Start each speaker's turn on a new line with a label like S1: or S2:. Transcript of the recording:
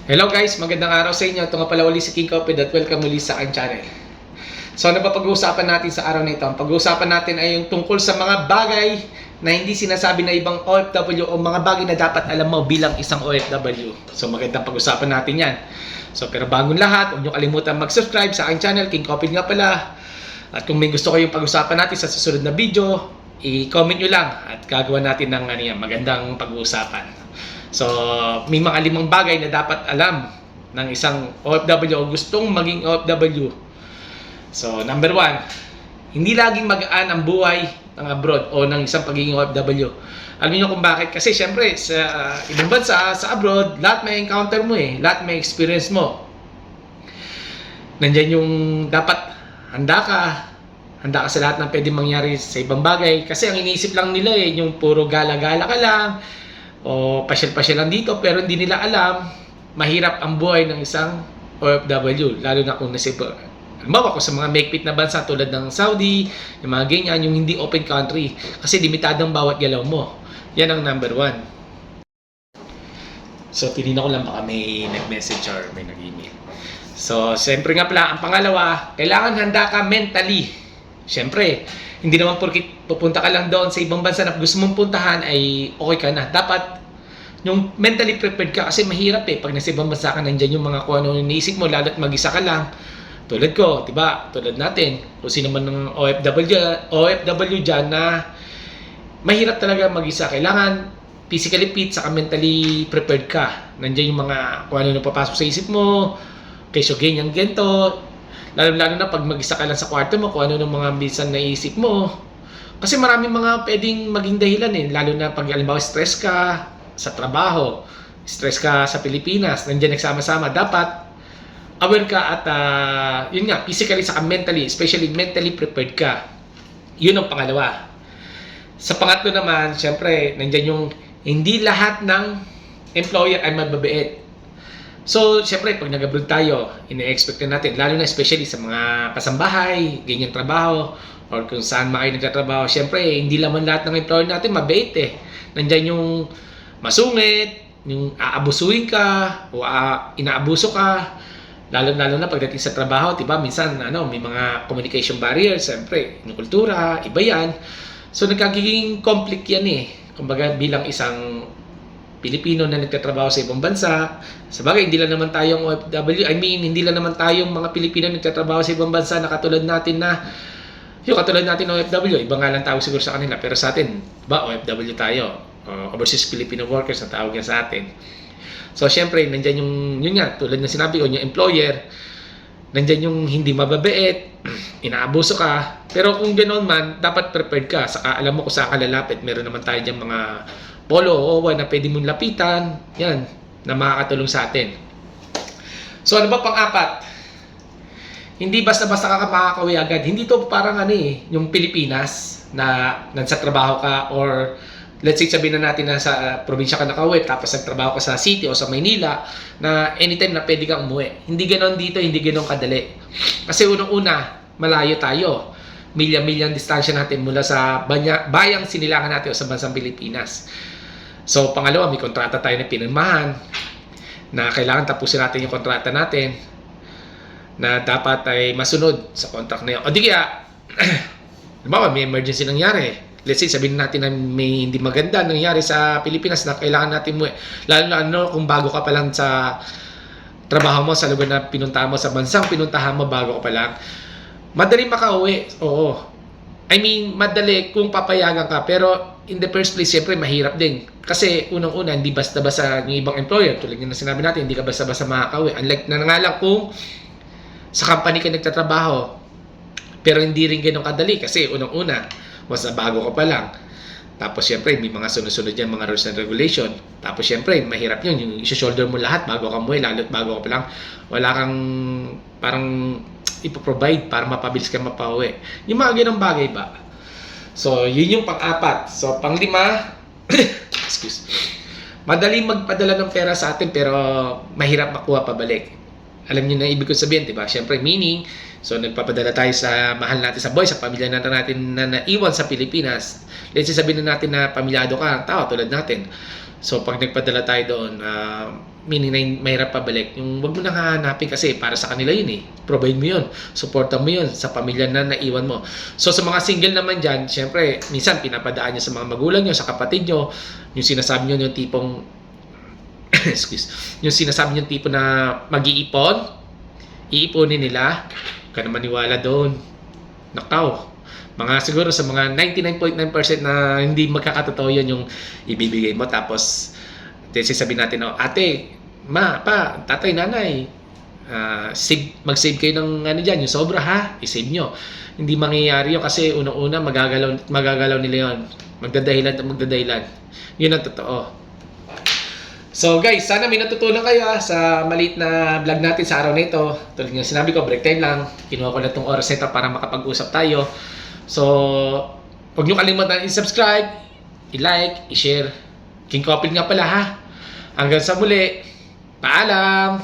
S1: Hello guys, magandang araw sa inyo. Ito nga pala uli si King Copid at welcome muli sa aking channel. So ano ba pag-uusapan natin sa araw na ito? Ang pag-uusapan natin ay yung tungkol sa mga bagay na hindi sinasabi na ibang OFW o mga bagay na dapat alam mo bilang isang OFW. So magandang pag-usapan natin yan. So pero bagong lahat, huwag niyo kalimutan mag-subscribe sa aking channel, King Copid nga pala. At kung may gusto kayong pag-usapan natin sa susunod na video, i-comment nyo lang at gagawa natin ng magandang pag-uusapan. So, may mga 5 bagay na dapat alam ng isang OFW o gustong maging OFW. So, number 1, hindi laging magaan ang buhay ng abroad o ng isang pagiging OFW. Alam niyo kung bakit? Kasi syempre, sa ibang bansa, sa abroad, lahat may encounter mo lahat may experience mo. Nandiyan yung dapat handa ka sa lahat ng pwedeng mangyari sa ibang bagay. Kasi ang iniisip lang nila yung puro gala-gala ka lang, o pasyal-pasyal lang dito, pero hindi nila alam mahirap ang buhay ng isang OFW, lalo na kung halimbawa kung sa mga mahigpit na bansa tulad ng Saudi, yung mga ganyan, yung hindi open country, kasi limitado ang bawat galaw mo. Yan ang number 1. So tinignan ko lang baka may nag-message or may nag-email. So siyempre nga pala, ang pangalawa, kailangan handa ka mentally. Siyempre, hindi naman porkit pupunta ka lang doon sa ibang bansa na gusto mong puntahan ay okay ka na. Dapat yung mentally prepared ka, kasi mahirap pag nasa ibang bansa ka, nandiyan yung mga kung ano yung iniisip mo, lalo't mag-isa ka lang. Tulad ko, diba? Tulad natin, kung sino man ng OFW dyan na mahirap talaga mag-isa. Kailangan physically fit saka mentally prepared ka. Nandiyan yung mga kung ano yung papasok sa isip mo, kesyo ganyan, gento. Lalo na pag mag-isa ka lang sa kwarto mo, kung ano ng mga minsan naisip mo. Kasi maraming mga pwedeng maging dahilan lalo na pag halimbawa stress ka sa trabaho, stress ka sa Pilipinas, nandiyan nagsama-sama. Dapat aware ka at yun nga, physically saka mentally, especially mentally prepared ka. Yun ang pangalawa. Sa pangatlo naman, syempre, nandiyan yung hindi lahat ng employer ay mababait. So, syempre, pag nag-abroad tayo, ina-expect na natin, lalo na especially sa mga kasambahay, ganyang trabaho, or kung saan kayo nagtatrabaho, syempre, hindi naman lahat ng employer natin mabait Nandyan yung masungit, yung aabusuin ka, o inaabuso ka, lalo na pagdating sa trabaho, diba, minsan, may mga communication barriers, syempre, yung kultura, iba yan. So, nagkagiging conflict yan Kumbaga, bilang isang Pilipino na nagtatrabaho sa ibang bansa. Sabagay, hindi lang naman tayong OFW. Hindi lang naman tayong mga Pilipino na nagtatrabaho sa ibang bansa na katulad natin OFW. Iba nga lang tawag siguro sa kanila. Pero sa atin, OFW tayo. Overseas Filipino workers ang tawag yan sa atin. So, syempre, nandyan yun nga, tulad na sinabi ko, yung employer, nandyan yung hindi mababait, inaabuso ka. Pero kung ganoon man, dapat prepared ka. Saka alam mo kung saan ka lalapit. Meron naman tayo dyan mga polo o na pwede mong lapitan, yan, na makakatulong sa atin. So ano ba pang-apat? Hindi basta-basta ka makakauwi agad. Hindi to parang yung Pilipinas na nasa trabaho ka, or let's say sabihin na natin na sa probinsya ka nakauwi tapos nagtrabaho ka sa city o sa Maynila, na anytime na pwede kang umuwi. Hindi ganoon dito, hindi ganoon kadali. Kasi unang-una, malayo tayo. Milya-milyang distansya natin mula sa bayang sinilangan natin o sa bansang Pilipinas. So, pangalawa, may kontrata tayo na pinirmahan na kailangan tapusin natin yung kontrata natin na dapat ay masunod sa contract na yun. O di kaya, may emergency nangyari. Let's say, sabihin natin na may hindi maganda nangyari sa Pilipinas na kailangan natin mo lalo kung bago ka pa lang sa trabaho mo, sa lugar na pinuntahan mo, sa bansang pinuntahan mo, bago ka pa lang. Madali makauwi, oo. Madali kung papayagan ka, pero in the first place, syempre, mahirap din. Kasi unang-una, hindi basta-basta yung ibang employer. Tulad yung sinabi natin, hindi ka basta-basta makakauwi. Unlike na nga lang kung sa company ka nagtatrabaho, pero hindi rin ganun kadali. Kasi unang-una, mas bago ka pa lang. Tapos syempre, may mga sunod-sunod yan, mga rules and regulation. Tapos syempre, mahirap yun. Yung isi-shoulder mo lahat bago ka muwi, lalo't bago ka pa lang. Wala kang parang ipoprovide para mapabilis ka mapauwi. Yung mga ganang bagay ba? So, yun yung pang-apat. So, pang-lima, excuse, madali magpadala ng pera sa atin pero mahirap makuha pabalik. Alam niyo na ibig ko sabihin, diba? Siyempre, meaning, so nagpapadala tayo sa mahal natin sa boy, sa pamilya natin na naiwan sa Pilipinas. Let's say sabihin na natin na pamilyado ka, tao tulad natin. So pag nagpadala tayo doon, meaning na mahirap pabalik, yung wag mo nang hahanapin kasi para sa kanila yun eh. Provide mo yun, supportan mo yun sa pamilya na naiwan mo. So sa mga single naman dyan, syempre, minsan pinapadaan nyo sa mga magulang nyo, sa kapatid nyo, yung sinasabi nyo yung tipong, excuse, yung sinasabi nyo yung tipo na mag-iipon, iipunin nila, huwag ka na maniwala doon. Nakaw. Mga siguro sa mga 99.9% na hindi magkakatotoo yun yung ibibigay mo. Tapos, sasabihin natin, oh, ate, ma, pa, tatay, nanay, mag-save kayo ng ano dyan, yung sobra ha, i-save nyo. Hindi mangyayari yun kasi unang-una magagalaw nila yun. Magdadahilan. Yun ang totoo. So guys, sana may natutunan kayo sa maliit na vlog natin sa araw na ito. Tulad ng sinabi ko, break time lang. Kinuha ko na itong oras nito para makapag-usap tayo. So, huwag nyo kalimutan i-subscribe, i-like, i-share. King Kopil nga pala ha. Hanggang sa muli. Paalam!